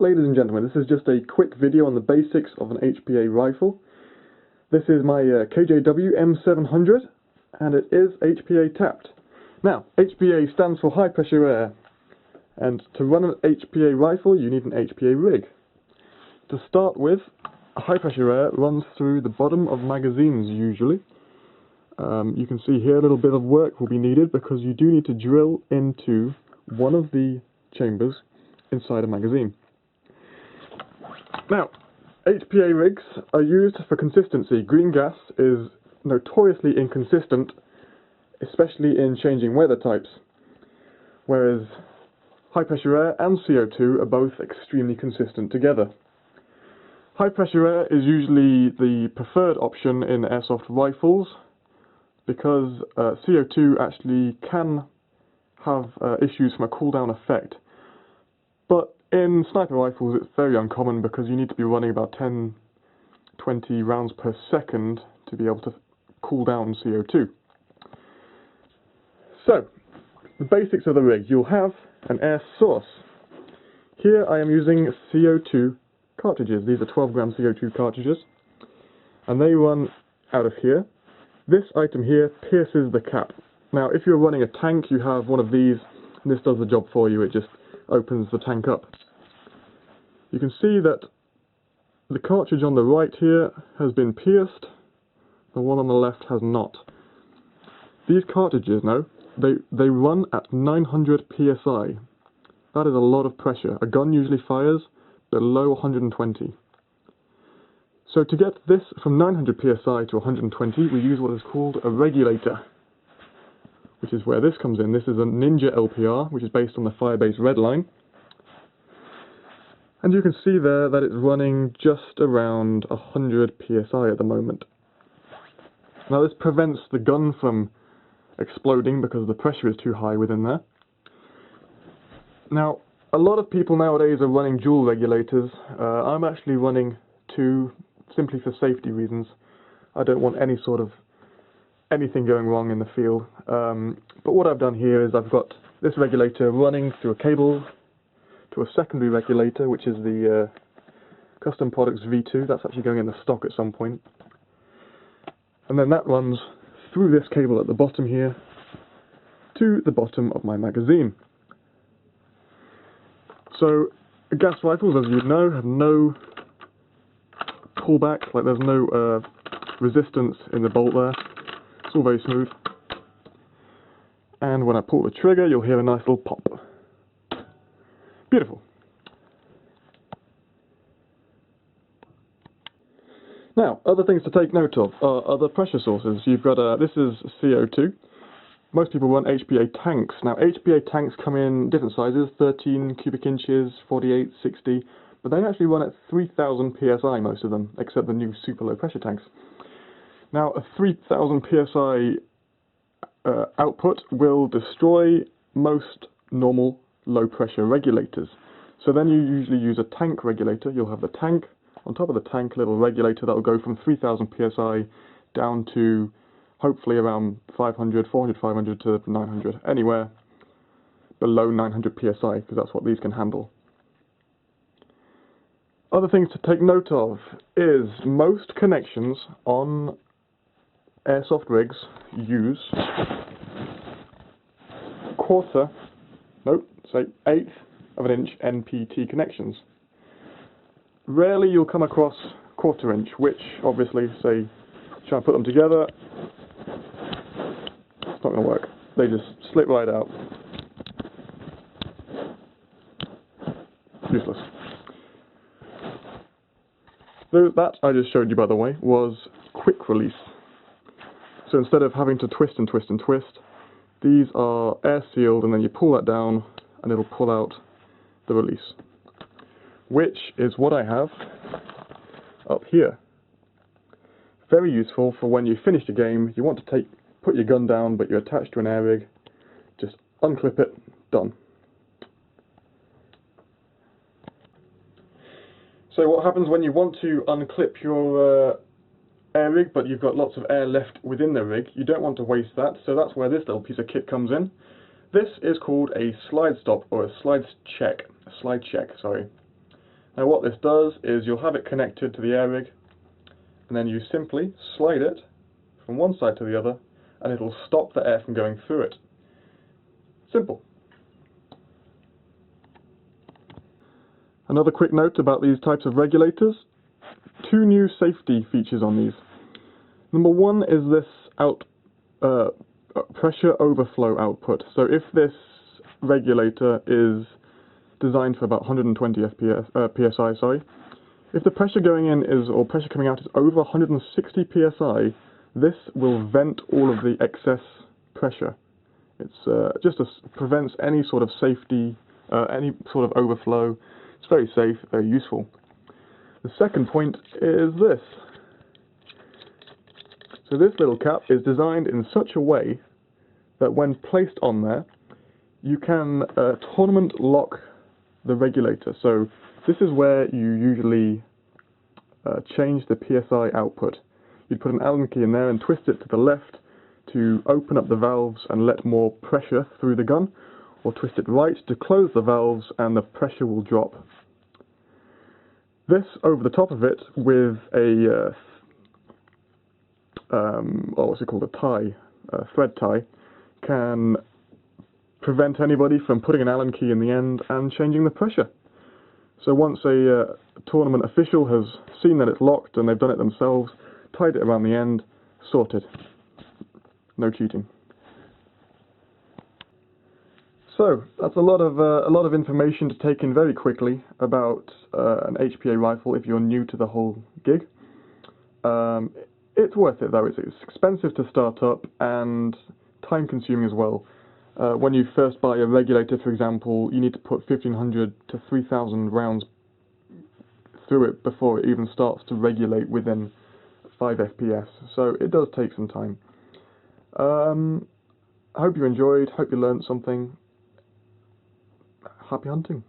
Ladies and gentlemen, this is just a quick video on the basics of an HPA rifle. This is my KJW M700 and it is HPA tapped. Now, HPA stands for high pressure air, and to run an HPA rifle you need an HPA rig. To start with, high pressure air runs through the bottom of magazines usually. You can see here a little bit of work will be needed because you do need to drill into one of the chambers inside a magazine. Now, HPA rigs are used for consistency. Green gas is notoriously inconsistent, especially in changing weather types, whereas high pressure air and CO2 are both extremely consistent together. High pressure air is usually the preferred option in airsoft rifles because CO2 actually can have issues from a cooldown effect. But in sniper rifles it's very uncommon because you need to be running about 10-20 rounds per second to be able to cool down CO2. So, the basics of the rig. You'll have an air source. Here I am using CO2 cartridges. These are 12 gram CO2 cartridges, and they run out of here. This item here pierces the cap. Now if you're running a tank you have one of these and this does the job for you. It just opens the tank up. You can see that the cartridge on the right here has been pierced, the one on the left has not. These cartridges, no, they run at 900 psi. That is a lot of pressure. A gun usually fires below 120. So to get this from 900 psi to 120 we use what is called a regulator, which is where this comes in. This is a Ninja LPR, which is based on the Firebase Redline. And you can see there that it's running just around 100 psi at the moment. Now this prevents the gun from exploding because the pressure is too high within there. Now, a lot of people nowadays are running dual regulators. I'm actually running two, simply for safety reasons. I don't want any sort of anything going wrong in the field. But what I've done here is I've got this regulator running through a cable to a secondary regulator, which is the Custom Products V2. That's actually going in the stock at some point. And then that runs through this cable at the bottom here to the bottom of my magazine. So gas rifles, as you know, have no pullback, like there's no resistance in the bolt there. It's all very smooth. And when I pull the trigger you'll hear a nice little pop. Beautiful. Now, other things to take note of are other pressure sources. You've got this is CO2. Most people run HPA tanks. Now, HPA tanks come in different sizes, 13 cubic inches, 48, 60, but they actually run at 3000 psi, most of them, except the new super low pressure tanks. Now, a 3000 psi output will destroy most normal low pressure regulators. So then you usually use a tank regulator. You'll have the tank, on top of the tank, a little regulator that will go from 3000 psi down to hopefully around 500, 400, 500 to 900, anywhere below 900 psi, because that's what these can handle. Other things to take note of is most connections on airsoft rigs use eighth of an inch NPT connections. Rarely you'll come across quarter inch, which obviously, say, try and put them together, it's not going to work. They just slip right out. Useless. That I just showed you, by the way, was quick release. So instead of having to twist and twist and twist, these are air sealed, and then you pull that down and it'll pull out the release, which is what I have up here. Very useful for when you finish the game, you want to put your gun down but you're attached to an air rig, just unclip it, done. So what happens when you want to unclip your air rig but you've got lots of air left within the rig? You don't want to waste that, so that's where this little piece of kit comes in. This is called a slide stop, or a slide check, sorry. Now what this does is you'll have it connected to the air rig, and then you simply slide it from one side to the other, and it'll stop the air from going through it. Simple. Another quick note about these types of regulators. 2 new safety features on these. Number 1 is this pressure overflow output. So if this regulator is designed for about 120 psi, if the pressure going in or pressure coming out is over 160 psi, this will vent all of the excess pressure. It's just prevents any sort of safety, any sort of overflow. It's very safe, very useful. The second point is this. So this little cap is designed in such a way that when placed on there, you can tournament lock the regulator. So this is where you usually change the PSI output. You'd put an Allen key in there and twist it to the left to open up the valves and let more pressure through the gun, or twist it right to close the valves and the pressure will drop. This over the top of it with a what's it called, a tie, thread tie, can prevent anybody from putting an Allen key in the end and changing the pressure. So once a tournament official has seen that it's locked and they've done it themselves, tied it around the end, sorted. No cheating. So that's a lot of information to take in very quickly about an HPA rifle if you're new to the whole gig. It's worth it though. It's expensive to start up and time consuming as well. When you first buy a regulator, for example, you need to put 1,500 to 3,000 rounds through it before it even starts to regulate within 5 FPS. So it does take some time. I hope you enjoyed, hope you learned something. Happy hunting.